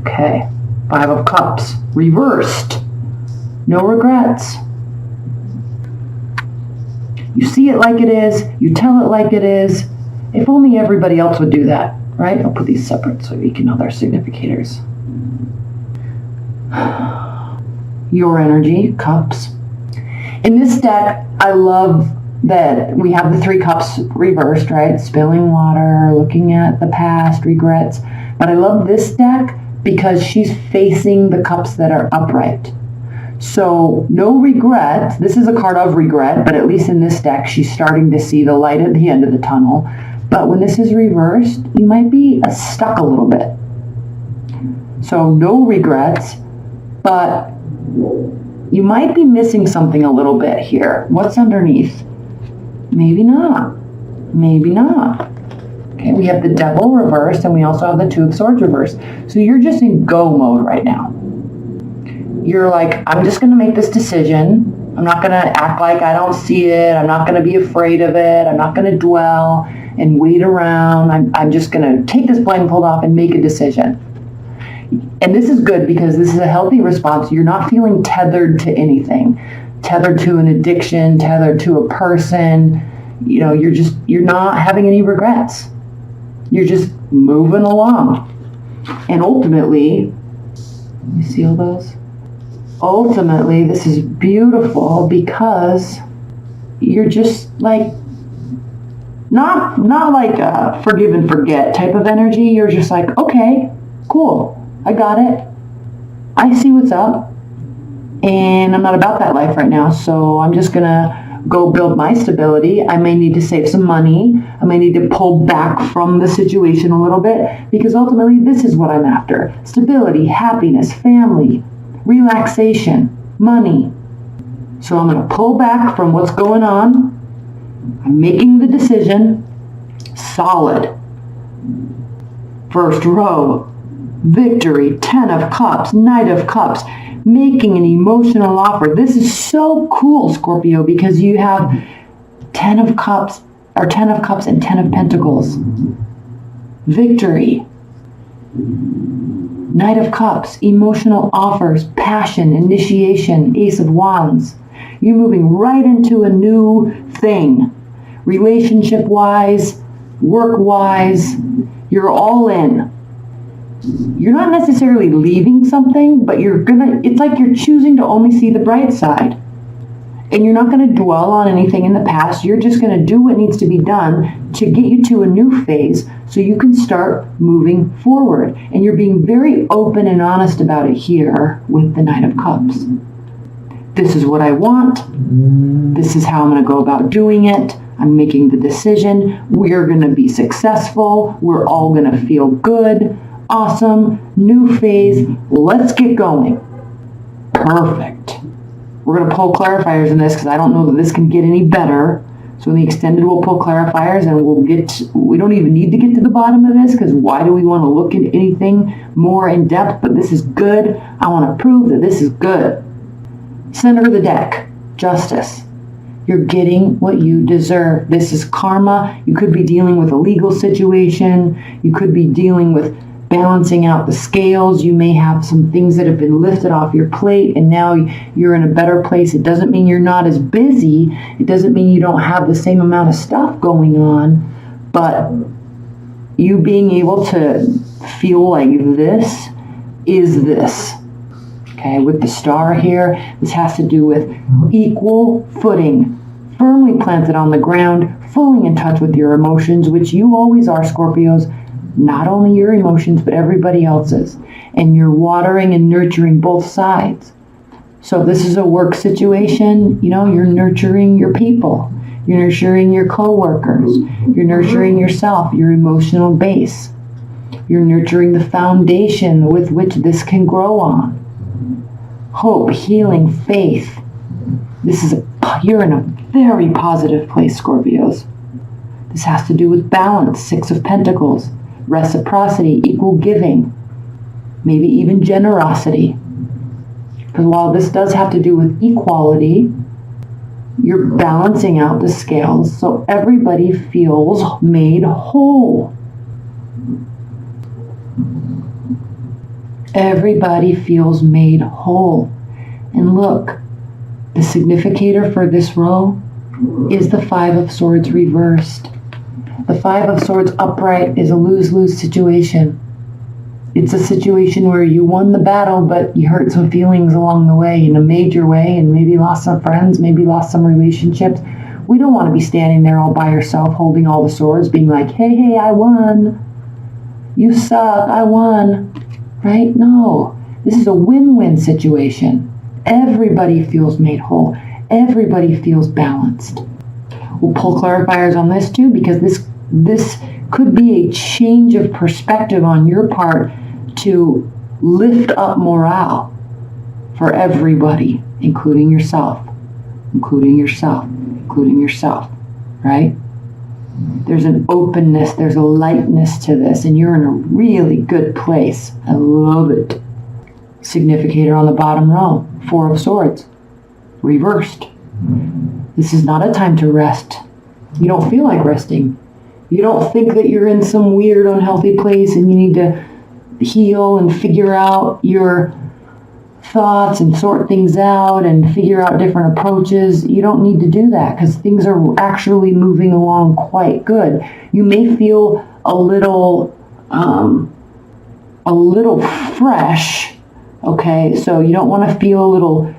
Okay. 5 of Cups. Reversed. No regrets. You see it like it is. You tell it like it is. If only everybody else would do that, right? I'll put these separate so you can know their significators. Your energy, Cups. In this deck, I love that we have the 3 cups reversed, right? Spilling water, looking at the past, regrets. But I love this deck because she's facing the cups that are upright. So no regret. This is a card of regret, but at least in this deck, she's starting to see the light at the end of the tunnel. But when this is reversed, you might be stuck a little bit. So no regrets, but you might be missing something a little bit here. What's underneath? Maybe not. Maybe not. Okay, we have the Devil reversed, and we also have the 2 of Swords reversed. So you're just in go mode right now. You're like, I'm just going to make this decision. I'm not going to act like I don't see it. I'm not going to be afraid of it. I'm not going to dwell and wait around. I'm just going to take this blindfold off and make a decision. And this is good because this is a healthy response. You're not feeling tethered to anything. Tethered to an addiction, tethered to a person. You know, you're not having any regrets. You're just moving along. And ultimately, you see all those? Ultimately, this is beautiful because you're just like, not like a forgive and forget type of energy. You're just like, okay, cool. I got it. I see what's up. And I'm not about that life right now. So I'm just going to go build my stability. I may need to save some money. I may need to pull back from the situation a little bit because ultimately this is what I'm after. Stability, happiness, family, relaxation, money. So I'm going to pull back from what's going on. I'm making the decision. Solid. First row. Victory, 10 of Cups, Knight of Cups, making an emotional offer. This is so cool, Scorpio, because you have 10 of Cups, or 10 of Cups and 10 of Pentacles. Victory. Knight of Cups, emotional offers, passion, initiation, Ace of Wands. You're moving right into a new thing. Relationship-wise, work-wise, you're all in. You're not necessarily leaving something, but it's like you're choosing to only see the bright side. And you're not going to dwell on anything in the past. You're just going to do what needs to be done to get you to a new phase so you can start moving forward. And you're being very open and honest about it here with the Knight of Cups. This is what I want. This is how I'm going to go about doing it. I'm making the decision. We're going to be successful. We're all going to feel good. Awesome, new phase, let's get going. Perfect. We're going to pull clarifiers in this because I don't know that this can get any better. So in the extended, we'll pull clarifiers and we don't even need to get to the bottom of this because why do we want to look at anything more in depth? But this is good. I want to prove that this is good. Center of the deck, Justice. You're getting what you deserve. This is karma. You could be dealing with a legal situation. You could be dealing with balancing out the scales. You may have some things that have been lifted off your plate and now you're in a better place. It doesn't mean you're not as busy. It doesn't mean you don't have the same amount of stuff going on, but you being able to feel like this is this. Okay, with the star here, this has to do with equal footing, firmly planted on the ground, fully in touch with your emotions, which you always are, Scorpios. Not only your emotions, but everybody else's. And you're watering and nurturing both sides. So if this is a work situation, you're nurturing your people. You're nurturing your coworkers. You're nurturing yourself, your emotional base. You're nurturing the foundation with which this can grow on. Hope, healing, faith. You're in a very positive place, Scorpios. This has to do with balance, 6 of Pentacles. Reciprocity, equal giving, maybe even generosity. Because while this does have to do with equality, you're balancing out the scales so everybody feels made whole. Everybody feels made whole. And look, the significator for this row is the Five of Swords reversed. The Five of Swords upright is a lose-lose situation. It's a situation where you won the battle, but you hurt some feelings along the way in a major way, and maybe lost some friends, maybe lost some relationships. We don't want to be standing there all by yourself holding all the swords, being like, hey, I won. You suck, I won. Right? No. This is a win-win situation. Everybody feels made whole. Everybody feels balanced. We'll pull clarifiers on this too, because this could be a change of perspective on your part to lift up morale for everybody, including yourself, including yourself, including yourself, right? There's an openness, there's a lightness to this, and you're in a really good place. I love it. Significator on the bottom row, Four of Swords, reversed. This is not a time to rest. You don't feel like resting. You don't think that you're in some weird, unhealthy place and you need to heal and figure out your thoughts and sort things out and figure out different approaches. You don't need to do that because things are actually moving along quite good. You may feel a little fresh. Okay, so you don't want to feel a little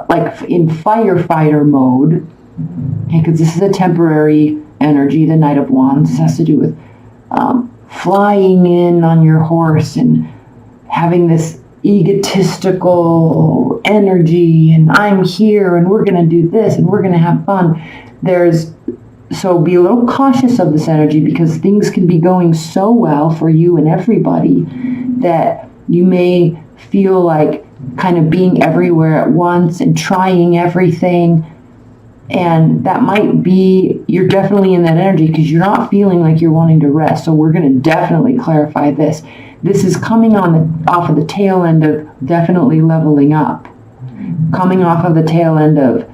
like in firefighter mode, because this is a temporary energy, the Knight of Wands. This has to do with flying in on your horse and having this egotistical energy, and I'm here, and we're going to do this, and we're going to have fun. So be a little cautious of this energy, because things can be going so well for you and everybody that you may feel like kind of being everywhere at once and trying everything. And that might be, you're definitely in that energy because you're not feeling like you're wanting to rest. So we're going to definitely clarify this. This is coming off of the tail end of definitely leveling up. Coming off of the tail end of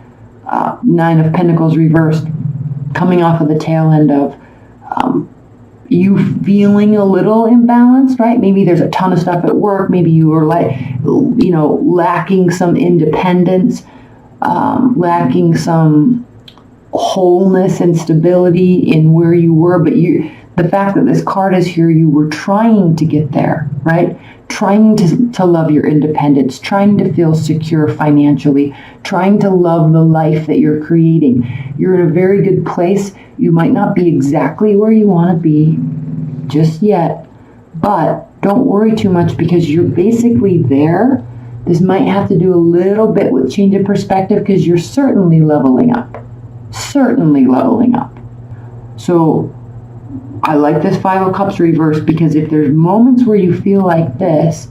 Nine of Pentacles reversed. Coming off of the tail end of you feeling a little imbalanced, right? Maybe there's a ton of stuff at work. Maybe you are lacking some independence, lacking some wholeness and stability in where you were. But the fact that this card is here, you were trying to get there, right? Trying to love your independence, trying to feel secure financially, trying to love the life that you're creating. You're in a very good place. You might not be exactly where you want to be just yet, but don't worry too much because you're basically there. This might have to do a little bit with change of perspective because you're certainly leveling up. Certainly leveling up. So I like this Five of Cups reversed because if there's moments where you feel like this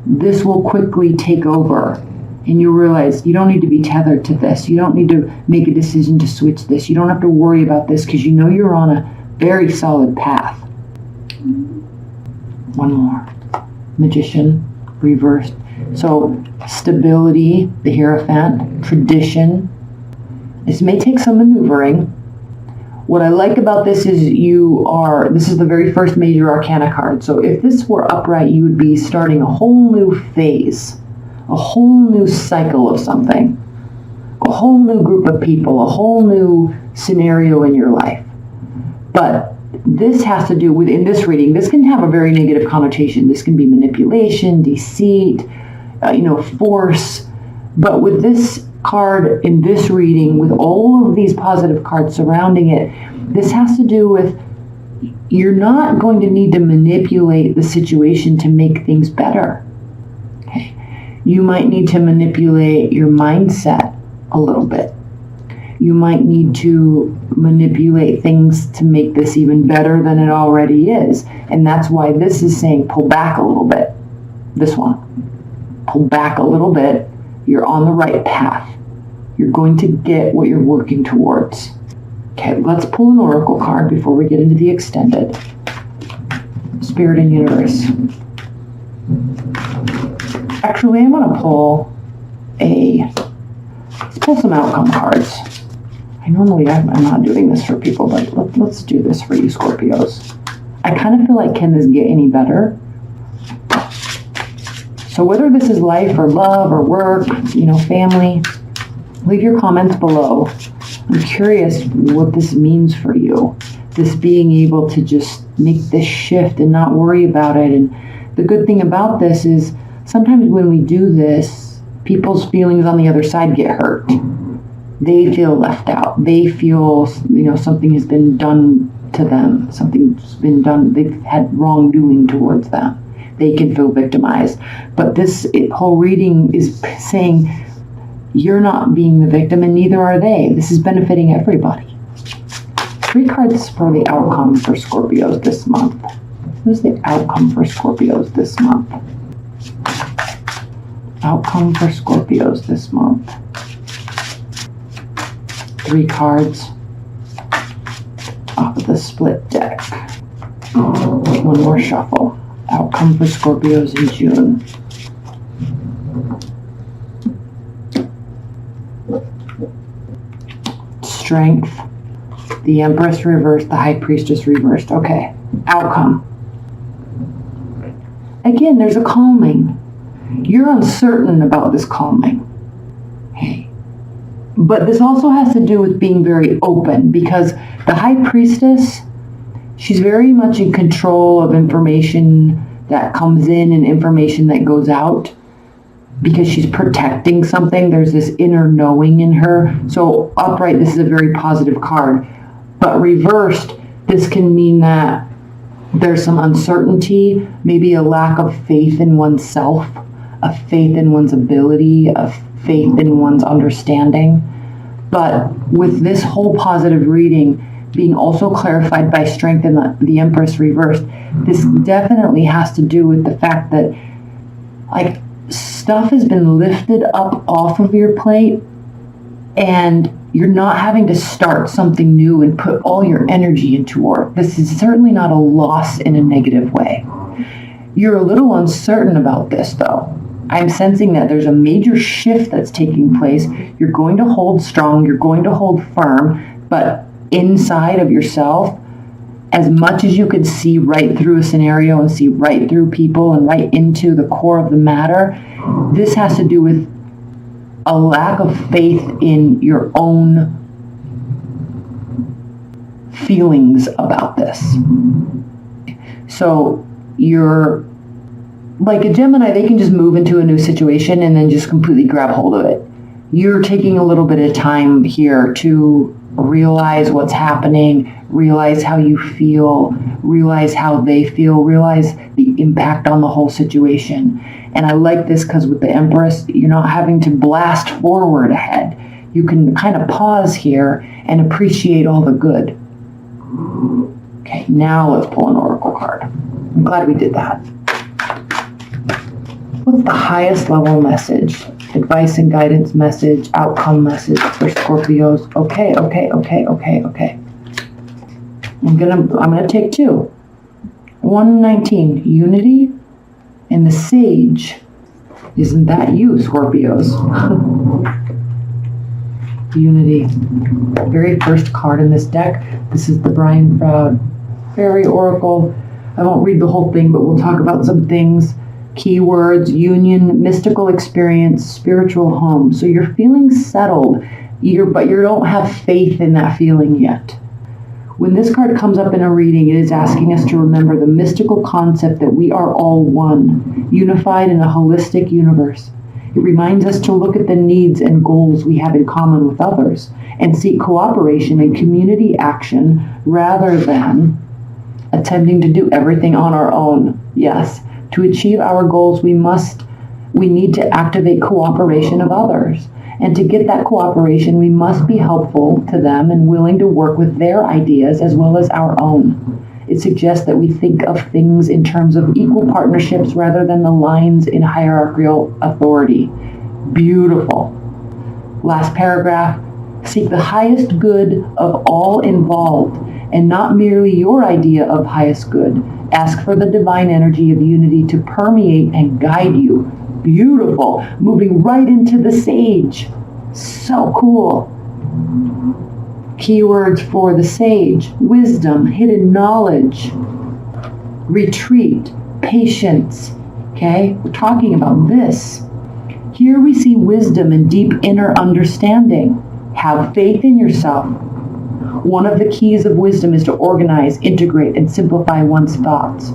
will quickly take over. And you realize you don't need to be tethered to this. You don't need to make a decision to switch this. You don't have to worry about this because you know you're on a very solid path. One more. Magician, reversed. So stability, the Hierophant, tradition. This may take some maneuvering. What I like about this is this is the very first major arcana card. So if this were upright, you would be starting a whole new phase. A whole new cycle of something, a whole new group of people, a whole new scenario in your life. But this has to do with, in this reading, this can have a very negative connotation. This can be manipulation, deceit, force. But with this card in this reading, with all of these positive cards surrounding it, this has to do with you're not going to need to manipulate the situation to make things better. Okay. You might need to manipulate your mindset a little bit. You might need to manipulate things to make this even better than it already is. And that's why this is saying pull back a little bit. This one. Pull back a little bit. You're on the right path. You're going to get what you're working towards. Okay, let's pull an oracle card before we get into the extended. Spirit and Universe. Actually, I'm going to pull let's pull some outcome cards. I'm not doing this for people, but let's do this for you, Scorpios. I kind of feel like, can this get any better? So whether this is life or love or work, family, leave your comments below. I'm curious what this means for you. This being able to just make this shift and not worry about it. And the good thing about this is sometimes when we do this, people's feelings on the other side get hurt. They feel left out. They feel, something has been done to them. Something's been done. They've had wrongdoing towards them. They can feel victimized. But this whole reading is saying you're not being the victim and neither are they. This is benefiting everybody. 3 cards for the outcome for Scorpios this month. What's the outcome for Scorpios this month? Outcome for Scorpios this month. 3 cards off of the split deck. One more shuffle. Outcome for Scorpios in June. Strength. The Empress reversed, the High Priestess reversed. Okay, outcome. Again, there's a calming. You're uncertain about this calming. Hey. But this also has to do with being very open, because the High Priestess, she's very much in control of information that comes in and information that goes out, because she's protecting something. There's this inner knowing in her. So upright, this is a very positive card. But reversed, this can mean that there's some uncertainty, maybe a lack of faith in oneself, a faith in one's ability, a faith in one's understanding. But with this whole positive reading being also clarified by strength in the Empress reversed, this definitely has to do with the fact that stuff has been lifted up off of your plate and you're not having to start something new and put all your energy into work. This is certainly not a loss in a negative way. You're a little uncertain about this, though. I'm sensing that there's a major shift that's taking place. You're going to hold strong. You're going to hold firm. But inside of yourself, as much as you could see right through a scenario and see right through people and right into the core of the matter, this has to do with a lack of faith in your own feelings about this. So you're like a Gemini, they can just move into a new situation and then just completely grab hold of it. You're taking a little bit of time here to realize what's happening, realize how you feel, realize how they feel, realize the impact on the whole situation. And I like this because with the Empress, you're not having to blast forward ahead. You can kind of pause here and appreciate all the good. Okay, now let's pull an Oracle card. I'm glad we did that. What's the highest level message? Advice and guidance message, outcome message for Scorpios. Okay. I'm gonna take 2. 119, unity, and the Sage. Isn't that you, Scorpios? Unity. Very first card in this deck. This is the Brian Froud Fairy Oracle. I won't read the whole thing, but we'll talk about some things. Keywords: union, mystical experience, spiritual home. So you're feeling settled, but you don't have faith in that feeling yet. When this card comes up in a reading, it is asking us to remember the mystical concept that we are all one, unified in a holistic universe. It reminds us to look at the needs and goals we have in common with others and seek cooperation and community action rather than attempting to do everything on our own. Yes. To achieve our goals, we need to activate cooperation of others. And to get that cooperation, we must be helpful to them and willing to work with their ideas as well as our own. It suggests that we think of things in terms of equal partnerships rather than the lines in hierarchical authority. Beautiful. Last paragraph. Seek the highest good of all involved and not merely your idea of highest good. Ask for the divine energy of unity to permeate and guide you. Beautiful. Moving right into the Sage. So cool. Keywords for the Sage: wisdom, hidden knowledge, retreat, patience, Okay? We're talking about this. Here we see wisdom and deep inner understanding. Have faith in yourself. One of the keys of wisdom is to organize, integrate, and simplify one's thoughts.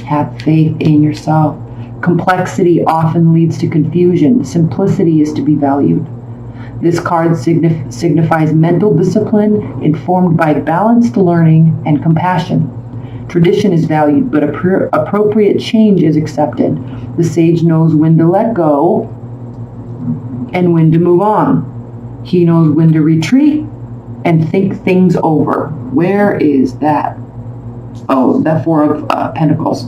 Have faith in yourself. Complexity often leads to confusion. Simplicity is to be valued. This card signifies mental discipline informed by balanced learning and compassion. Tradition is valued, but appropriate change is accepted. The sage knows when to let go and when to move on. He knows when to retreat and think things over. Where is that? Oh, that Four of Pentacles.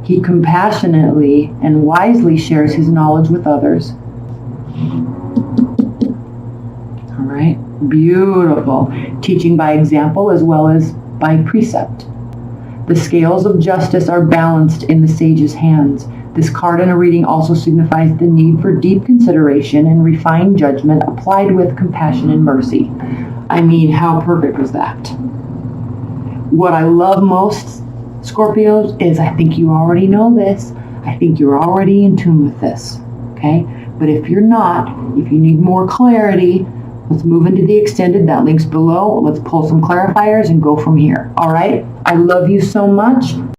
He compassionately and wisely shares his knowledge with others. All right, beautiful. Teaching by example as well as by precept. The scales of justice are balanced in the sage's hands. This card in a reading also signifies the need for deep consideration and refined judgment applied with compassion and mercy. I mean, how perfect was that? What I love most, Scorpios, is I think you already know this. I think you're already in tune with this, okay? But if you're not, if you need more clarity, let's move into the extended. That link's below. Let's pull some clarifiers and go from here. All right? I love you so much.